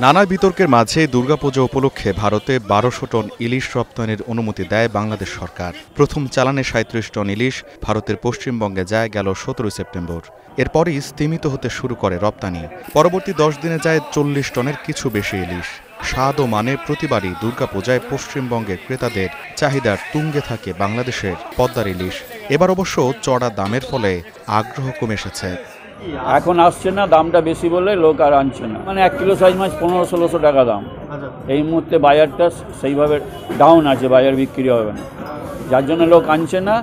নানা বিতর্কের মাঝে দুর্গাপূজা উপলক্ষে ভারতে ১২০০ টন ইলিশ রপ্তানির অনুমতি দেয় বাংলাদেশ সরকার। প্রথম চালানে ৩৭ টন ইলিশ ভারতের পশ্চিমবঙ্গে যায় গেল ১৭ সেপ্টেম্বর। এরপরই স্তিমিত হতে শুরু করে রপ্তানি। পরবর্তী ১০ দিনে যায় ৪০ টনের কিছু বেশি ইলিশ। স্বাদ ও মানে প্রতিবারই দুর্গাপূজায় পশ্চিমবঙ্গের ক্রেতাদের চাহিদার তুঙ্গে থাকে বাংলাদেশের পদ্মার ইলিশ। এবার অবশ্য চড়া দামের ফলে আগ্রহ কমে এসেছে। এখন আসছে না, দামটা বেশি বলে লোক আর আনছে না। মানে 1 কিলো সাইজ মাছ ১৫00-১৬০০ টাকা দাম। এই মুহূর্তে বাজারটা সেইভাবে ডাউন আছে, বাজার বিক্রি হবে না, যার জন্য লোক আনছে না।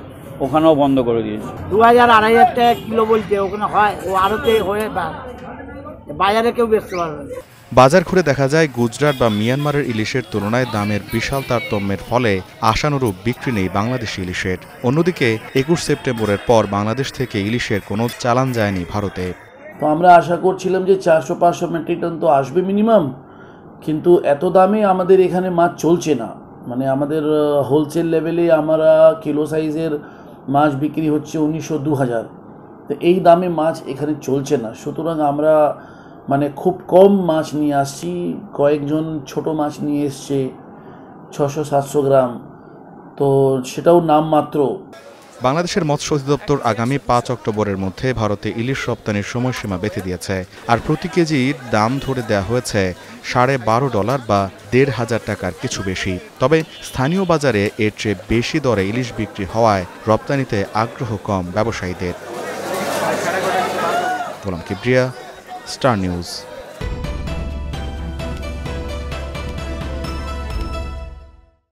ওখানেও বন্ধ করে দিয়েছে। ২,০০০-২,৫০০ টাকা কিলো বলছে, ওখানে হয় ও আড়তে হয়ে বাজারে কেউ বেচতে পারবে না। বাজার ঘুরে দেখা যায় গুজরাট বা মিয়ানমারের ইলিশের তুলনায় দামের বিশাল তারতম্যের ফলে আশানুরূপ বিক্রি নেই বাংলাদেশি ইলিশের। অন্যদিকে ২১ সেপ্টেম্বরের পর বাংলাদেশ থেকে ইলিশের কোনো চালান যায়নি ভারতে। তো আমরা আশা করছিলাম যে ৪০০-৫০০ মেট্রিক টন তো আসবে মিনিমাম, কিন্তু এত দামে আমাদের এখানে মাছ চলছে না। মানে আমাদের হোলসেল লেভেলে আমরা কিলো সাইজের মাছ বিক্রি হচ্ছে ১৯০০-২০০০। তো এই দামে মাছ এখানে চলছে না। সুতরাং আমরা মানে খুব কম মাছ নিয়ে আসছি। কয়েকজন ছোট মাছ নিয়ে এসছে ৬০০-৭০০ গ্রাম, তো সেটাও নামমাত্র। বাংলাদেশের মৎস্য অধিদপ্তর আগামী ৫ অক্টোবরের মধ্যে ভারতে ইলিশ রপ্তানির সময়সীমা বেঁধে দিয়েছে। আর প্রতি কেজির দাম ধরে দেওয়া হয়েছে $১২.৫ বা ১৫০০ টাকার কিছু বেশি। তবে স্থানীয় বাজারে এর চেয়ে বেশি দরে ইলিশ বিক্রি হওয়ায় রপ্তানিতে আগ্রহ কম ব্যবসায়ীদের। গোলাম কিবরিয়া, স্টার নিউজ।